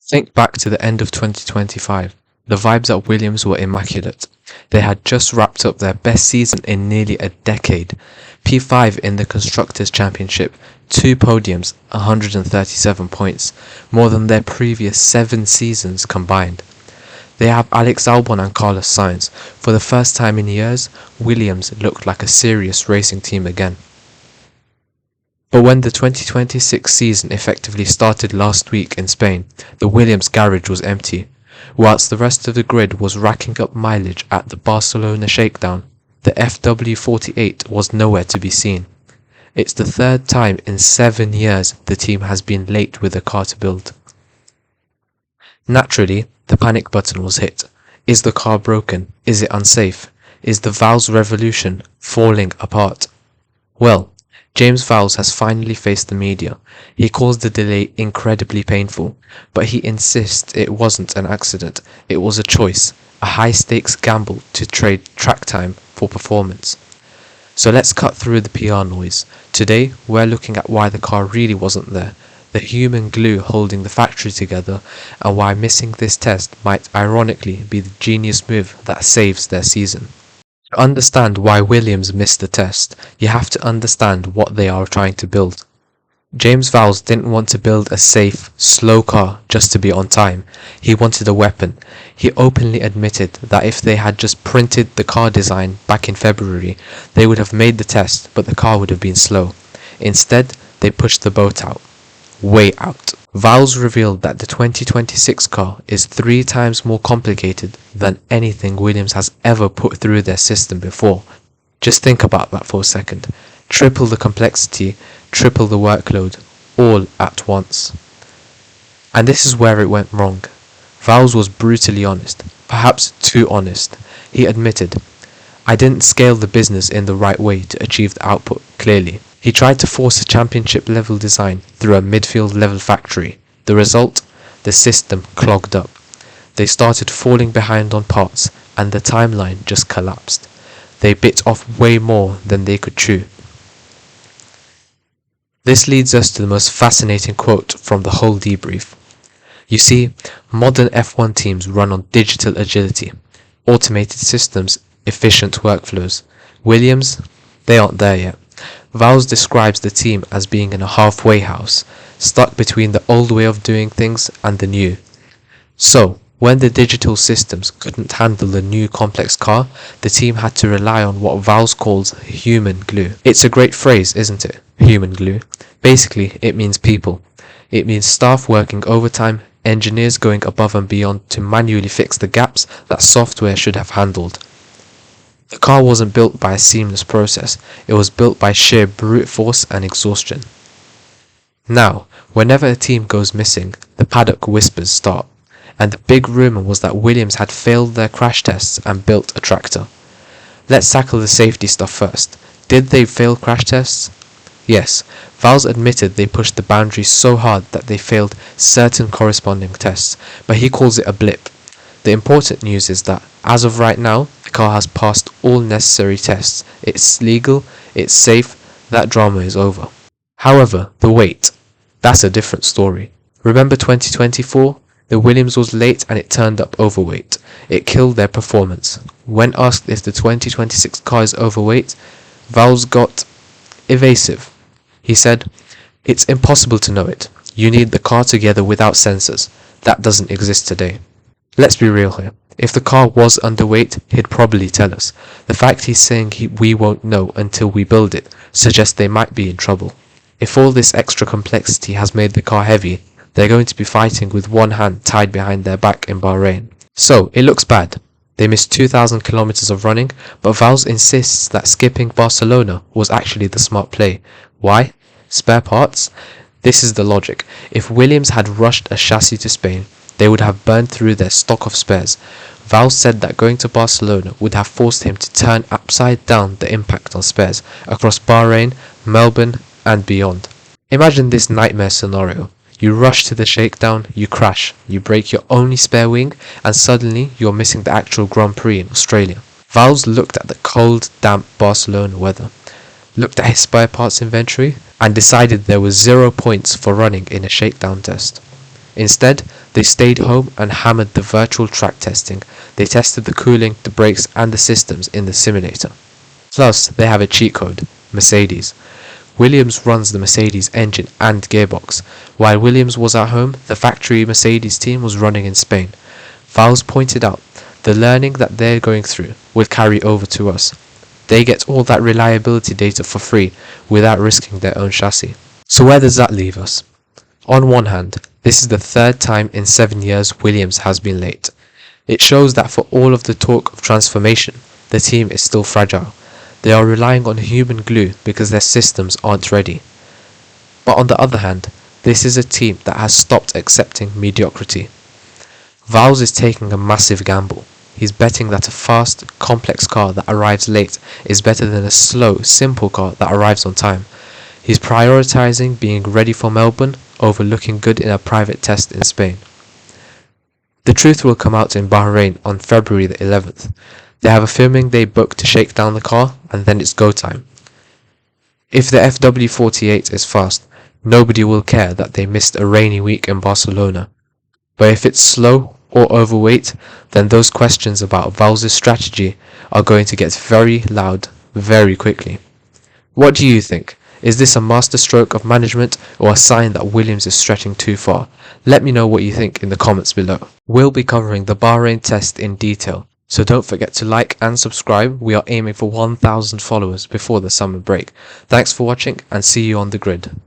Think back to the end of 2025. The vibes at Williams were immaculate. They had just wrapped up their best season in nearly a decade. P5 in the Constructors' Championship, 2 podiums, 137 points, more than their previous 7 seasons combined. They have Alex Albon and Carlos Sainz. For the first time in years, Williams looked like a serious racing team again. But when the 2026 season effectively started last week in Spain, the Williams garage was empty. Whilst the rest of the grid was racking up mileage at the Barcelona shakedown, the FW48 was nowhere to be seen. It's the third time in 7 years the team has been late with a car to build. Naturally, the panic button was hit. Is the car broken? Is it unsafe? Is the Vowles revolution falling apart? Well, James Vowles has finally faced the media. He calls the delay incredibly painful, but he insists it wasn't an accident. It was a choice, a high-stakes gamble to trade track time for performance. So let's cut through the PR noise. Today, we're looking at why the car really wasn't there, the human glue holding the factory together, and why missing this test might ironically be the genius move that saves their season. To understand why Williams missed the test, you have to understand what they are trying to build. James Vowles didn't want to build a safe, slow car just to be on time. He wanted a weapon. He openly admitted that if they had just printed the car design back in February, they would have made the test, but the car would have been slow. Instead, they pushed the boat out. Way out. Vowles revealed that the 2026 car is 3 times more complicated than anything Williams has ever put through their system before. Just think about that for a second. Triple the complexity, triple the workload, all at once. And this is where it went wrong. Vowles was brutally honest, perhaps too honest. He admitted, "I didn't scale the business in the right way to achieve the output clearly." He tried to force a championship-level design through a midfield-level factory. The result? The system clogged up. They started falling behind on parts, and the timeline just collapsed. They bit off way more than they could chew. This leads us to the most fascinating quote from the whole debrief. You see, modern F1 teams run on digital agility, automated systems, efficient workflows. Williams, they aren't there yet. Vowles describes the team as being in a halfway house, stuck between the old way of doing things and the new. So, when the digital systems couldn't handle the new complex car, the team had to rely on what Vowles calls human glue. It's a great phrase, isn't it? Human glue. Basically, it means people. It means staff working overtime, engineers going above and beyond to manually fix the gaps that software should have handled. The car wasn't built by a seamless process, it was built by sheer brute force and exhaustion. Now, whenever a team goes missing, the paddock whispers start, and the big rumour was that Williams had failed their crash tests and built a tractor. Let's tackle the safety stuff first. Did they fail crash tests? Yes, Vowles admitted they pushed the boundaries so hard that they failed certain corresponding tests, but he calls it a blip. The important news is that, as of right now, the car has passed all necessary tests. It's legal, it's safe, that drama is over. However, the weight, that's a different story. Remember 2024? The Williams was late and it turned up overweight. It killed their performance. When asked if the 2026 car is overweight, Vowles got evasive. He said, "It's impossible to know it. You need the car together without sensors. That doesn't exist today." Let's be real here. If the car was underweight, he'd probably tell us. The fact he's saying we won't know until we build it suggests they might be in trouble. If all this extra complexity has made the car heavy, they're going to be fighting with one hand tied behind their back in Bahrain. So, it looks bad. They missed 2,000 kilometers of running, but Vowles insists that skipping Barcelona was actually the smart play. Why? Spare parts? This is the logic. If Williams had rushed a chassis to Spain, they would have burned through their stock of spares. Vowles said that going to Barcelona would have forced him to turn upside down the impact on spares across Bahrain, Melbourne, and beyond. Imagine this nightmare scenario. You rush to the shakedown, you crash, you break your only spare wing, and suddenly you're missing the actual Grand Prix in Australia. Vowles looked at the cold, damp Barcelona weather, looked at his spare parts inventory, and decided there were 0 points for running in a shakedown test. Instead, They stayed home and hammered the virtual track testing. They tested the cooling, the brakes and the systems in the simulator. Plus, they have a cheat code, Mercedes. Williams runs the Mercedes engine and gearbox. While Williams was at home, the factory Mercedes team was running in Spain. Vowles pointed out, the learning that they're going through will carry over to us. They get all that reliability data for free without risking their own chassis. So where does that leave us? On one hand, this is the third time in 7 years Williams has been late. It shows that for all of the talk of transformation, the team is still fragile. They are relying on human glue because their systems aren't ready. But on the other hand, this is a team that has stopped accepting mediocrity. Vowles is taking a massive gamble. He's betting that a fast, complex car that arrives late is better than a slow, simple car that arrives on time. He's prioritizing being ready for Melbourne over looking good in a private test in Spain. The truth will come out in Bahrain on February the 11th. They have a filming day booked to shake down the car, and then it's go time. If the FW48 is fast, nobody will care that they missed a rainy week in Barcelona. But if it's slow or overweight, then those questions about Vowles' strategy are going to get very loud very quickly. What do you think? Is this a masterstroke of management or a sign that Williams is stretching too far? Let me know what you think in the comments below. We'll be covering the Bahrain test in detail, so don't forget to like and subscribe. We are aiming for 1,000 followers before the summer break. Thanks for watching and see you on the grid.